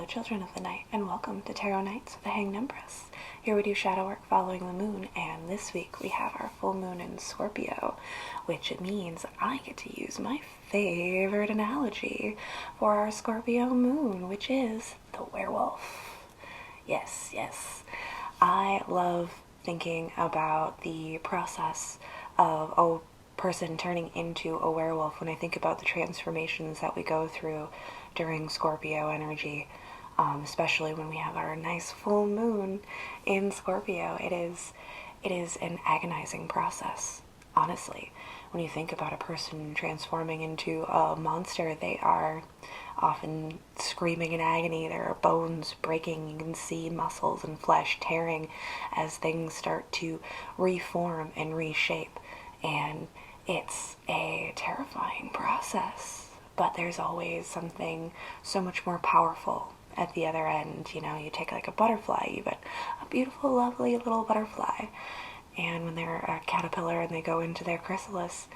Hello, children of the night, and welcome to Tarot Nights with the Hanged Empress. Here we do shadow work following the moon, and this week we have our full moon in Scorpio, which means I get to use my favorite analogy for our Scorpio moon, which is the werewolf. Yes. I love thinking about the process of a person turning into a werewolf when I think about the transformations that we go through during Scorpio energy, especially when we have our nice full moon in Scorpio. It is an agonizing process, honestly. When you think about a person transforming into a monster, they are often screaming in agony. There are bones breaking. You can see muscles and flesh tearing as things start to reform and reshape. And it's a terrifying process. But there's always something so much more powerful at the other end. You know, you take like a butterfly, you've got a beautiful, lovely little butterfly. And when they're a caterpillar and they go into their chrysalis,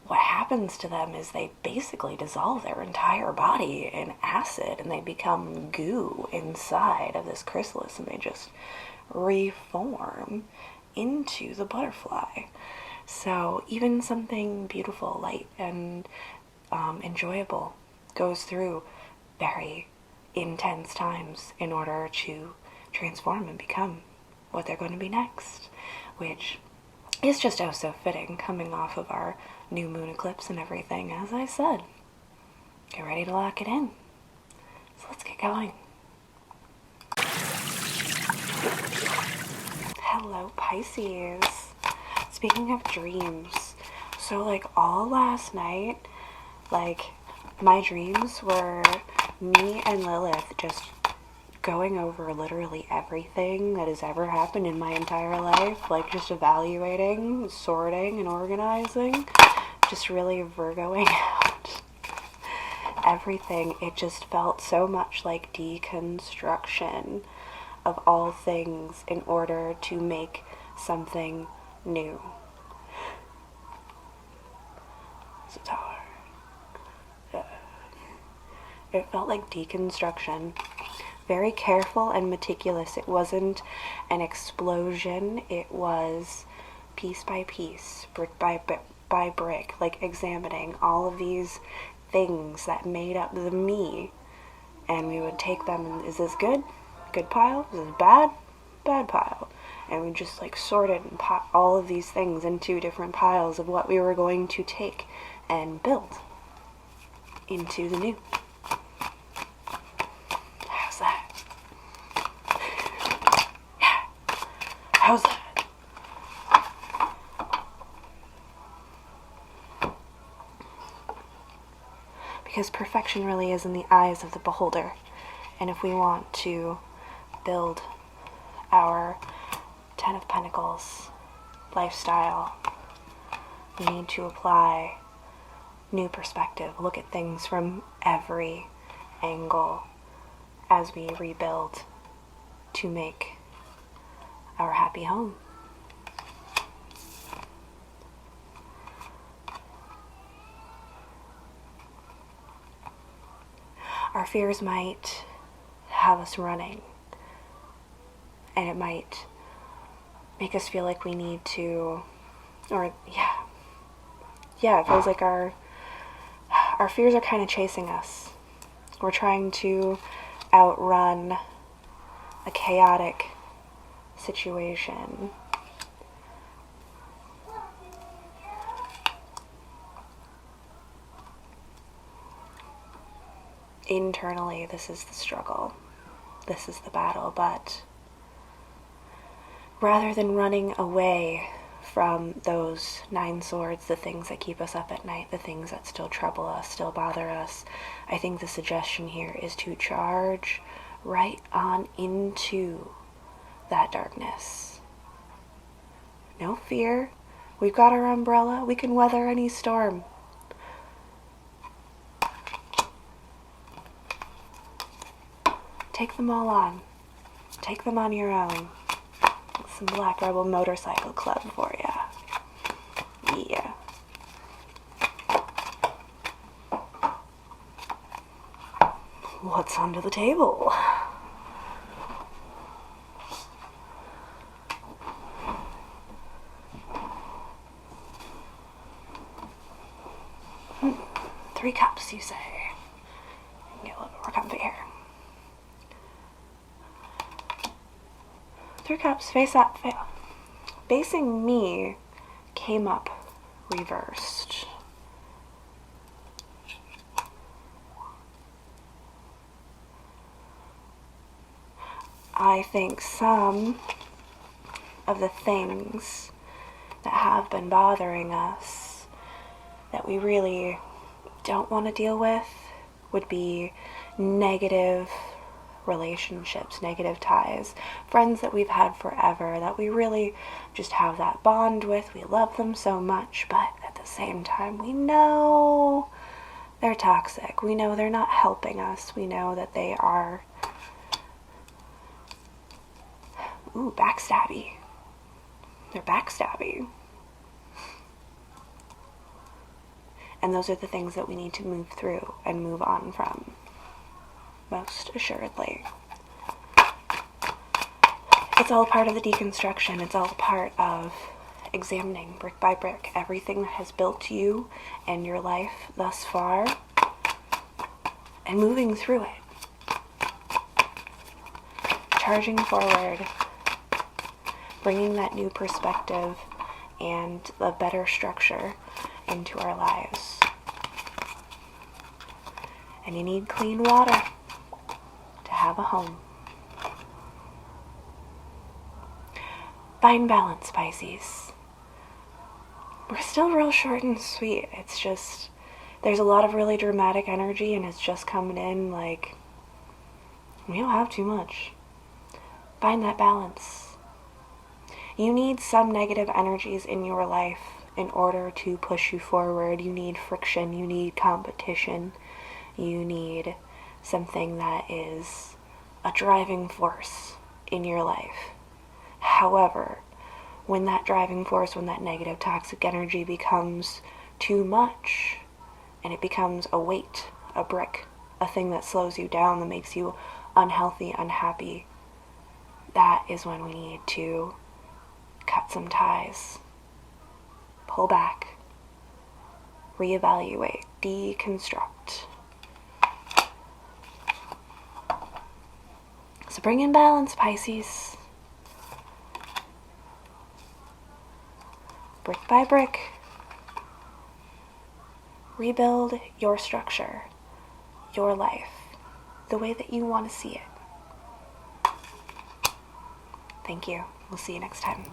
what happens to them is they basically dissolve their entire body in acid and they become goo inside of this chrysalis, and they just reform into the butterfly. So even something beautiful, light, and enjoyable goes through very intense times in order to transform and become what they're going to be next, which is just oh so fitting coming off of our new moon eclipse and everything. As I said, get ready to lock it in. So let's get going. Hello, Pisces. Speaking of dreams, so like all last night, like, my dreams were me and Lilith just going over literally everything that has ever happened in my entire life, like just evaluating, sorting, and organizing, just really Virgoing out everything. It just felt so much like deconstruction of all things in order to make something new. So it's hard. It felt like deconstruction. Very careful and meticulous. It wasn't an explosion. It was piece by piece, brick by brick, like examining all of these things that made up the me. And we would take them and, is this good? Good pile? Is this bad? Bad pile. And we just like sorted and put all of these things into different piles of what we were going to take and build into the new. How's that? Yeah. How's that? Because perfection really is in the eyes of the beholder. And if we want to build our Ten of Pentacles lifestyle, we need to apply new perspective, look at things from every angle as we rebuild to make our happy home. Our fears might have us running, and it might make us feel like we need to, or it feels like our fears are kind of chasing us. We're trying to outrun a chaotic situation. Internally, this is the struggle. This is the battle, but rather than running away from those 9 swords, the things that keep us up at night, the things that still trouble us, still bother us, I think the suggestion here is to charge right on into that darkness. No fear. We've got our umbrella. We can weather any storm. Take them all on. Take them on your own. Some Black Rebel Motorcycle Club for ya. Yeah. What's under the table? Three cups, you say? Get a little bit more comfy here. 3 cups face up, facing me, came up reversed. I think some of the things that have been bothering us that we really don't want to deal with would be negative relationships, negative ties, friends that we've had forever, that we really just have that bond with. We love them so much, but at the same time, we know they're toxic. We know they're not helping us. We know that they are, backstabby. They're backstabby. And those are the things that we need to move through and move on from. Most assuredly. It's all part of the deconstruction. It's all part of examining brick by brick everything that has built you and your life thus far and moving through it. Charging forward, bringing that new perspective and a better structure into our lives. And you need clean water to have a home. Find balance, Pisces. We're still real short and sweet. It's just, there's a lot of really dramatic energy and it's just coming in like, we don't have too much. Find that balance. You need some negative energies in your life in order to push you forward. You need friction, you need competition, you need something that is a driving force in your life. However, when that driving force, when that negative toxic energy becomes too much, and it becomes a weight, a brick, a thing that slows you down, that makes you unhealthy, unhappy, that is when we need to cut some ties, pull back, reevaluate, deconstruct. So bring in balance, Pisces. Brick by brick, rebuild your structure, your life, the way that you want to see it. Thank you. We'll see you next time.